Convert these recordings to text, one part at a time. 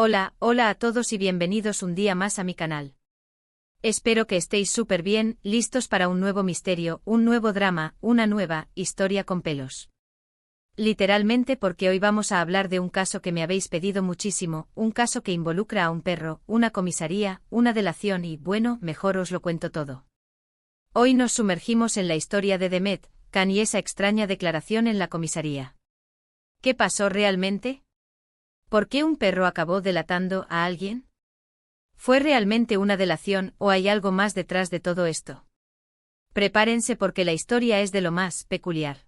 Hola a todos y bienvenidos un día más a mi canal. Espero que estéis súper bien, listos para un nuevo misterio, un nuevo drama, una nueva historia con pelos. Literalmente porque hoy vamos a hablar de un caso que me habéis pedido muchísimo, un caso que involucra a un perro, una comisaría, una delación y, bueno, mejor os lo cuento todo. Hoy nos sumergimos en la historia de Demet, Can y esa extraña declaración en la comisaría. ¿Qué pasó realmente? ¿Por qué un perro acabó delatando a alguien? ¿Fue realmente una delación o hay algo más detrás de todo esto? Prepárense porque la historia es de lo más peculiar.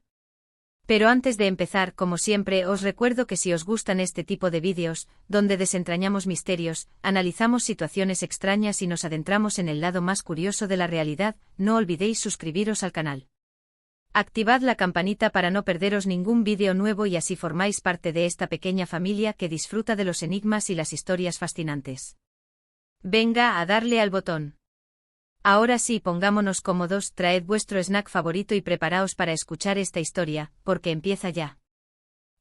Pero antes de empezar, como siempre, os recuerdo que si os gustan este tipo de vídeos, donde desentrañamos misterios, analizamos situaciones extrañas y nos adentramos en el lado más curioso de la realidad, no olvidéis suscribiros al canal. Activad la campanita para no perderos ningún vídeo nuevo y así formáis parte de esta pequeña familia que disfruta de los enigmas y las historias fascinantes. Venga a darle al botón. Ahora sí, pongámonos cómodos, traed vuestro snack favorito y preparaos para escuchar esta historia, porque empieza ya.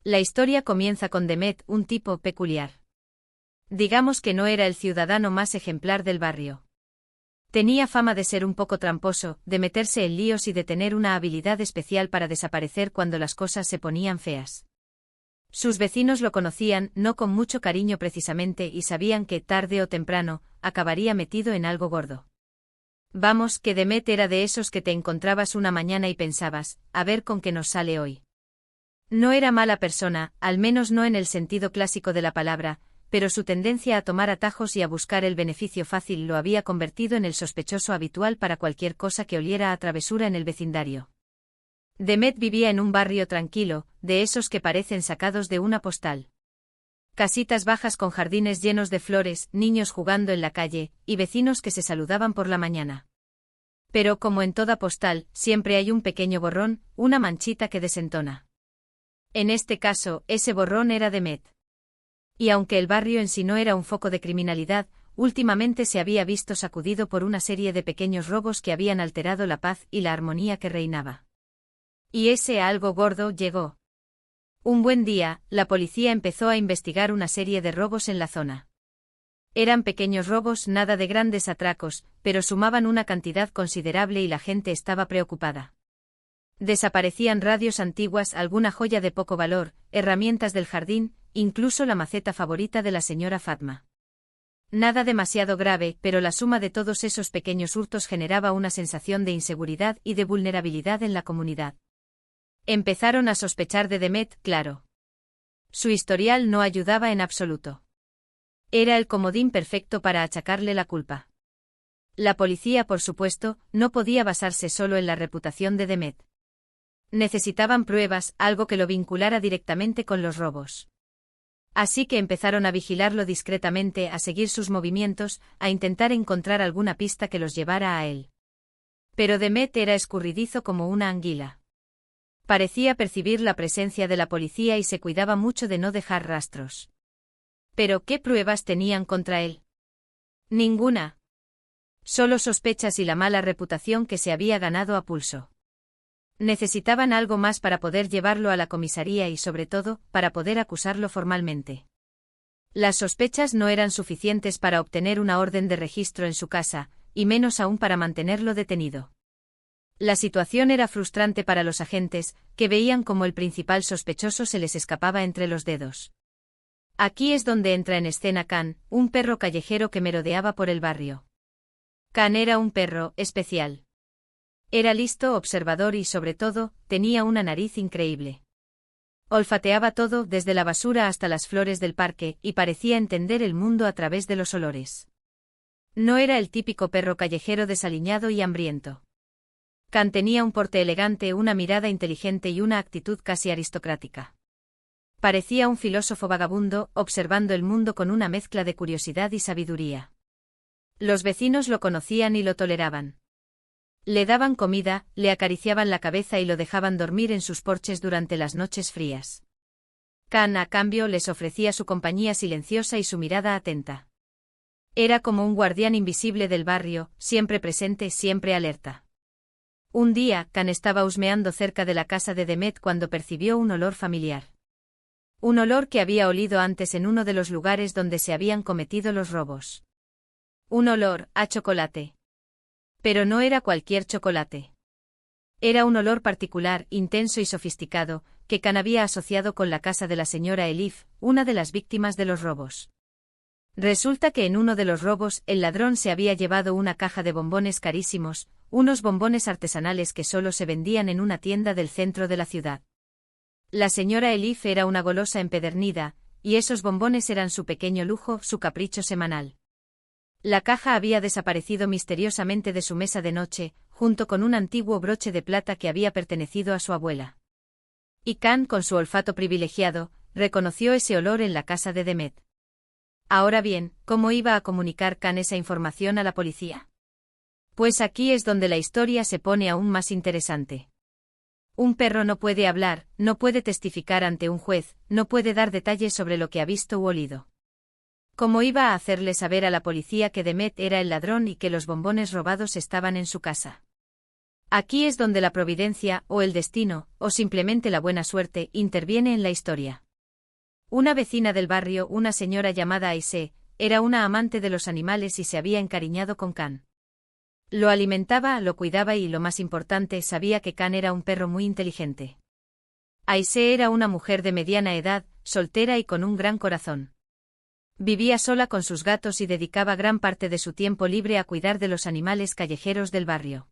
La historia comienza con Demet, un tipo peculiar. Digamos que no era el ciudadano más ejemplar del barrio. Tenía fama de ser un poco tramposo, de meterse en líos y de tener una habilidad especial para desaparecer cuando las cosas se ponían feas. Sus vecinos lo conocían, no con mucho cariño precisamente, y sabían que, tarde o temprano, acabaría metido en algo gordo. Vamos, que Demet era de esos que te encontrabas una mañana y pensabas, a ver con qué nos sale hoy. No era mala persona, al menos no en el sentido clásico de la palabra, pero su tendencia a tomar atajos y a buscar el beneficio fácil lo había convertido en el sospechoso habitual para cualquier cosa que oliera a travesura en el vecindario. Demet vivía en un barrio tranquilo, de esos que parecen sacados de una postal. Casitas bajas con jardines llenos de flores, niños jugando en la calle, y vecinos que se saludaban por la mañana. Pero como en toda postal, siempre hay un pequeño borrón, una manchita que desentona. En este caso, ese borrón era Demet. Y aunque el barrio en sí no era un foco de criminalidad, últimamente se había visto sacudido por una serie de pequeños robos que habían alterado la paz y la armonía que reinaba. Y ese algo gordo llegó. Un buen día, la policía empezó a investigar una serie de robos en la zona. Eran pequeños robos, nada de grandes atracos, pero sumaban una cantidad considerable y la gente estaba preocupada. Desaparecían radios antiguas, alguna joya de poco valor, herramientas del jardín, incluso la maceta favorita de la señora Fatma. Nada demasiado grave, pero la suma de todos esos pequeños hurtos generaba una sensación de inseguridad y de vulnerabilidad en la comunidad. Empezaron a sospechar de Demet, claro. Su historial no ayudaba en absoluto. Era el comodín perfecto para achacarle la culpa. La policía, por supuesto, no podía basarse solo en la reputación de Demet. Necesitaban pruebas, algo que lo vinculara directamente con los robos. Así que empezaron a vigilarlo discretamente, a seguir sus movimientos, a intentar encontrar alguna pista que los llevara a él. Pero Demet era escurridizo como una anguila. Parecía percibir la presencia de la policía y se cuidaba mucho de no dejar rastros. ¿Pero qué pruebas tenían contra él? Ninguna. Solo sospechas y la mala reputación que se había ganado a pulso. Necesitaban algo más para poder llevarlo a la comisaría y, sobre todo, para poder acusarlo formalmente. Las sospechas no eran suficientes para obtener una orden de registro en su casa, y menos aún para mantenerlo detenido. La situación era frustrante para los agentes, que veían como el principal sospechoso se les escapaba entre los dedos. Aquí es donde entra en escena Can, un perro callejero que merodeaba por el barrio. Can era un perro especial. Era listo, observador y, sobre todo, tenía una nariz increíble. Olfateaba todo, desde la basura hasta las flores del parque, y parecía entender el mundo a través de los olores. No era el típico perro callejero desaliñado y hambriento. Can tenía un porte elegante, una mirada inteligente y una actitud casi aristocrática. Parecía un filósofo vagabundo, observando el mundo con una mezcla de curiosidad y sabiduría. Los vecinos lo conocían y lo toleraban. Le daban comida, le acariciaban la cabeza y lo dejaban dormir en sus porches durante las noches frías. Can, a cambio, les ofrecía su compañía silenciosa y su mirada atenta. Era como un guardián invisible del barrio, siempre presente, siempre alerta. Un día, Can estaba husmeando cerca de la casa de Demet cuando percibió un olor familiar. Un olor que había olido antes en uno de los lugares donde se habían cometido los robos. Un olor a chocolate. Pero no era cualquier chocolate. Era un olor particular, intenso y sofisticado, que Khan había asociado con la casa de la señora Elif, una de las víctimas de los robos. Resulta que en uno de los robos el ladrón se había llevado una caja de bombones carísimos, unos bombones artesanales que solo se vendían en una tienda del centro de la ciudad. La señora Elif era una golosa empedernida, y esos bombones eran su pequeño lujo, su capricho semanal. La caja había desaparecido misteriosamente de su mesa de noche, junto con un antiguo broche de plata que había pertenecido a su abuela. Y Khan, con su olfato privilegiado, reconoció ese olor en la casa de Demet. Ahora bien, ¿cómo iba a comunicar Khan esa información a la policía? Pues aquí es donde la historia se pone aún más interesante. Un perro no puede hablar, no puede testificar ante un juez, no puede dar detalles sobre lo que ha visto u olido. ¿Cómo iba a hacerle saber a la policía que Demet era el ladrón y que los bombones robados estaban en su casa? Aquí es donde la providencia, o el destino, o simplemente la buena suerte, interviene en la historia. Una vecina del barrio, una señora llamada Aisé, era una amante de los animales y se había encariñado con Khan. Lo alimentaba, lo cuidaba y, lo más importante, sabía que Khan era un perro muy inteligente. Aisé era una mujer de mediana edad, soltera y con un gran corazón. Vivía sola con sus gatos y dedicaba gran parte de su tiempo libre a cuidar de los animales callejeros del barrio.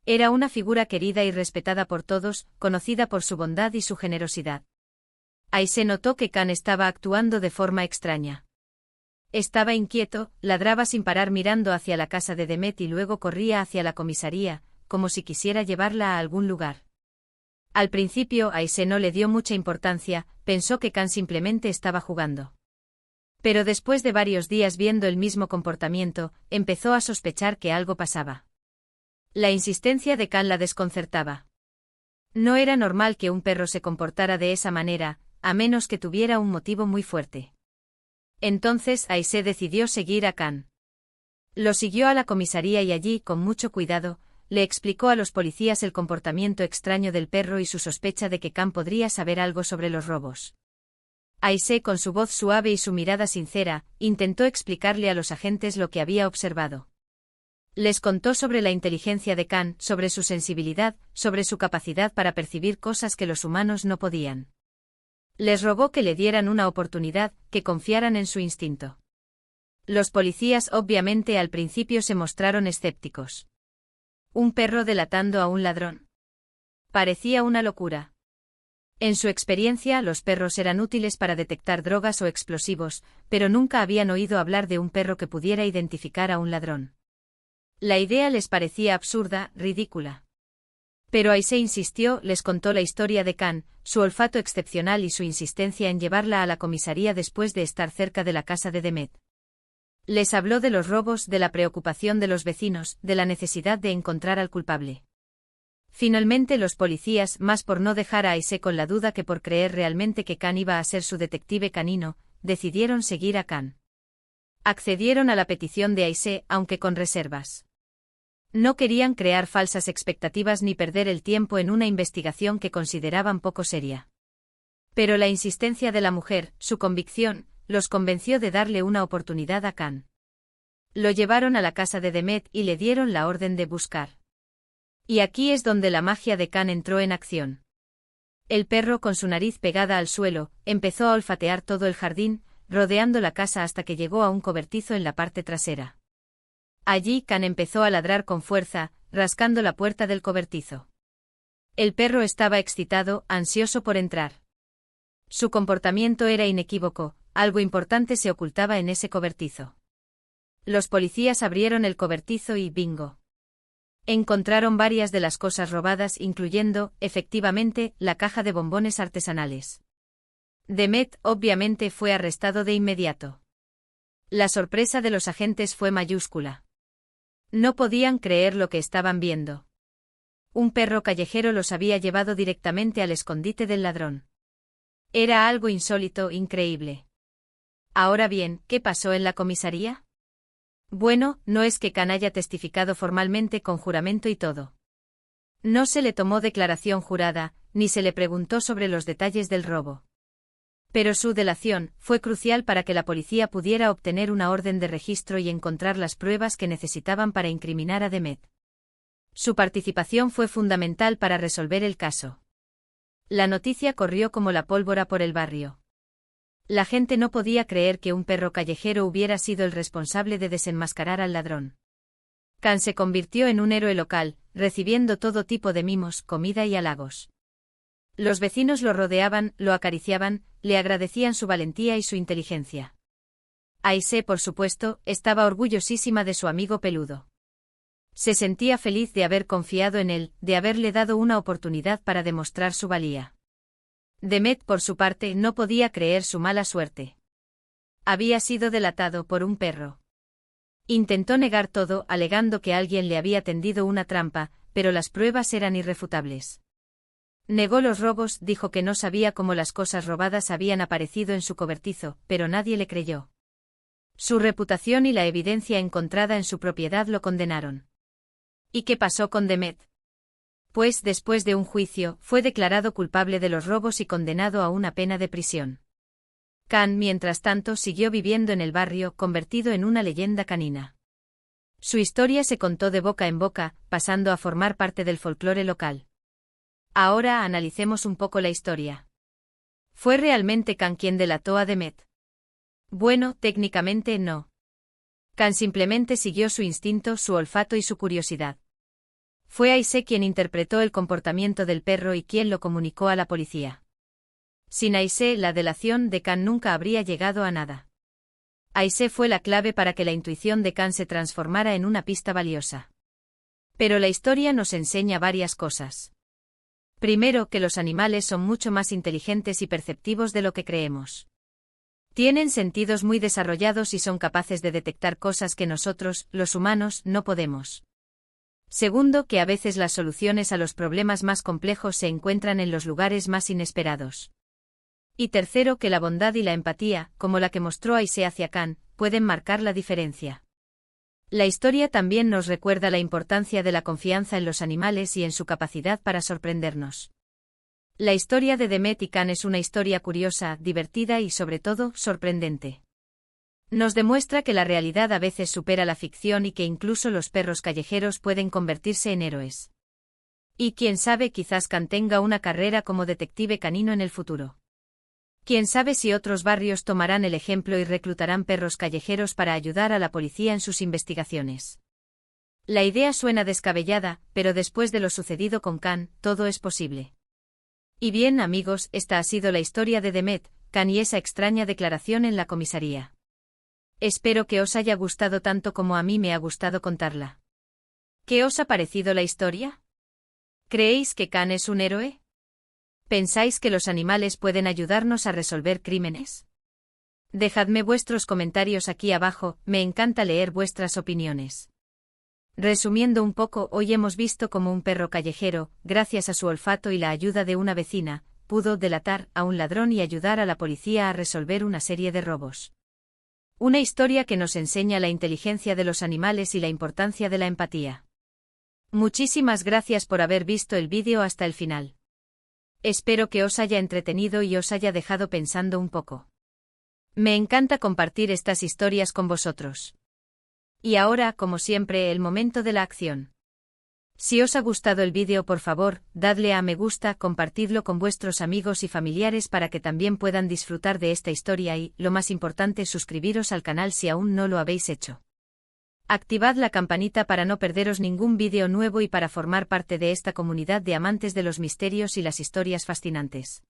Era una figura querida y respetada por todos, conocida por su bondad y su generosidad. Aisé notó que Khan estaba actuando de forma extraña. Estaba inquieto, ladraba sin parar mirando hacia la casa de Demet y luego corría hacia la comisaría, como si quisiera llevarla a algún lugar. Al principio Aisé no le dio mucha importancia, pensó que Khan simplemente estaba jugando. Pero después de varios días viendo el mismo comportamiento, empezó a sospechar que algo pasaba. La insistencia de Khan la desconcertaba. No era normal que un perro se comportara de esa manera, a menos que tuviera un motivo muy fuerte. Entonces Aisé decidió seguir a Khan. Lo siguió a la comisaría y allí, con mucho cuidado, le explicó a los policías el comportamiento extraño del perro y su sospecha de que Khan podría saber algo sobre los robos. Aisé, con su voz suave y su mirada sincera, intentó explicarle a los agentes lo que había observado. Les contó sobre la inteligencia de Khan, sobre su sensibilidad, sobre su capacidad para percibir cosas que los humanos no podían. Les rogó que le dieran una oportunidad, que confiaran en su instinto. Los policías obviamente al principio se mostraron escépticos. Un perro delatando a un ladrón. Parecía una locura. En su experiencia, los perros eran útiles para detectar drogas o explosivos, pero nunca habían oído hablar de un perro que pudiera identificar a un ladrón. La idea les parecía absurda, ridícula. Pero Aisé insistió, les contó la historia de Khan, su olfato excepcional y su insistencia en llevarla a la comisaría después de estar cerca de la casa de Demet. Les habló de los robos, de la preocupación de los vecinos, de la necesidad de encontrar al culpable. Finalmente los policías, más por no dejar a Aisé con la duda que por creer realmente que Khan iba a ser su detective canino, decidieron seguir a Khan. Accedieron a la petición de Aisé, aunque con reservas. No querían crear falsas expectativas ni perder el tiempo en una investigación que consideraban poco seria. Pero la insistencia de la mujer, su convicción, los convenció de darle una oportunidad a Khan. Lo llevaron a la casa de Demet y le dieron la orden de buscar. Y aquí es donde la magia de Khan entró en acción. El perro, con su nariz pegada al suelo, empezó a olfatear todo el jardín, rodeando la casa hasta que llegó a un cobertizo en la parte trasera. Allí Khan empezó a ladrar con fuerza, rascando la puerta del cobertizo. El perro estaba excitado, ansioso por entrar. Su comportamiento era inequívoco, algo importante se ocultaba en ese cobertizo. Los policías abrieron el cobertizo y bingo. Encontraron varias de las cosas robadas, incluyendo, efectivamente, la caja de bombones artesanales. Demet, obviamente, fue arrestado de inmediato. La sorpresa de los agentes fue mayúscula. No podían creer lo que estaban viendo. Un perro callejero los había llevado directamente al escondite del ladrón. Era algo insólito, increíble. Ahora bien, ¿qué pasó en la comisaría? Bueno, no es que Khan haya testificado formalmente con juramento y todo. No se le tomó declaración jurada, ni se le preguntó sobre los detalles del robo. Pero su delación fue crucial para que la policía pudiera obtener una orden de registro y encontrar las pruebas que necesitaban para incriminar a Demet. Su participación fue fundamental para resolver el caso. La noticia corrió como la pólvora por el barrio. La gente no podía creer que un perro callejero hubiera sido el responsable de desenmascarar al ladrón. Can se convirtió en un héroe local, recibiendo todo tipo de mimos, comida y halagos. Los vecinos lo rodeaban, lo acariciaban, le agradecían su valentía y su inteligencia. Aisee, por supuesto, estaba orgullosísima de su amigo peludo. Se sentía feliz de haber confiado en él, de haberle dado una oportunidad para demostrar su valía. Demet, por su parte, no podía creer su mala suerte. Había sido delatado por un perro. Intentó negar todo, alegando que alguien le había tendido una trampa, pero las pruebas eran irrefutables. Negó los robos, dijo que no sabía cómo las cosas robadas habían aparecido en su cobertizo, pero nadie le creyó. Su reputación y la evidencia encontrada en su propiedad lo condenaron. ¿Y qué pasó con Demet? Pues, después de un juicio, fue declarado culpable de los robos y condenado a una pena de prisión. Can, mientras tanto, siguió viviendo en el barrio, convertido en una leyenda canina. Su historia se contó de boca en boca, pasando a formar parte del folclore local. Ahora analicemos un poco la historia. ¿Fue realmente Can quien delató a Demet? Bueno, técnicamente no. Can simplemente siguió su instinto, su olfato y su curiosidad. Fue Aisee quien interpretó el comportamiento del perro y quien lo comunicó a la policía. Sin Aisee, la delación de Can nunca habría llegado a nada. Aisee fue la clave para que la intuición de Can se transformara en una pista valiosa. Pero la historia nos enseña varias cosas. Primero, que los animales son mucho más inteligentes y perceptivos de lo que creemos. Tienen sentidos muy desarrollados y son capaces de detectar cosas que nosotros, los humanos, no podemos. Segundo, que a veces las soluciones a los problemas más complejos se encuentran en los lugares más inesperados. Y tercero, que la bondad y la empatía, como la que mostró Aisee hacia Can, pueden marcar la diferencia. La historia también nos recuerda la importancia de la confianza en los animales y en su capacidad para sorprendernos. La historia de Demet y Can es una historia curiosa, divertida y sobre todo, sorprendente. Nos demuestra que la realidad a veces supera la ficción y que incluso los perros callejeros pueden convertirse en héroes. Y quién sabe, quizás Can tenga una carrera como detective canino en el futuro. Quién sabe si otros barrios tomarán el ejemplo y reclutarán perros callejeros para ayudar a la policía en sus investigaciones. La idea suena descabellada, pero después de lo sucedido con Can, todo es posible. Y bien, amigos, esta ha sido la historia de Demet, Can y esa extraña declaración en la comisaría. Espero que os haya gustado tanto como a mí me ha gustado contarla. ¿Qué os ha parecido la historia? ¿Creéis que Can es un héroe? ¿Pensáis que los animales pueden ayudarnos a resolver crímenes? Dejadme vuestros comentarios aquí abajo, me encanta leer vuestras opiniones. Resumiendo un poco, hoy hemos visto cómo un perro callejero, gracias a su olfato y la ayuda de una vecina, pudo delatar a un ladrón y ayudar a la policía a resolver una serie de robos. Una historia que nos enseña la inteligencia de los animales y la importancia de la empatía. Muchísimas gracias por haber visto el vídeo hasta el final. Espero que os haya entretenido y os haya dejado pensando un poco. Me encanta compartir estas historias con vosotros. Y ahora, como siempre, el momento de la acción. Si os ha gustado el vídeo, por favor, dadle a me gusta, compartidlo con vuestros amigos y familiares para que también puedan disfrutar de esta historia y, lo más importante, suscribiros al canal si aún no lo habéis hecho. Activad la campanita para no perderos ningún vídeo nuevo y para formar parte de esta comunidad de amantes de los misterios y las historias fascinantes.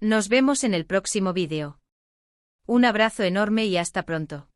Nos vemos en el próximo vídeo. Un abrazo enorme y hasta pronto.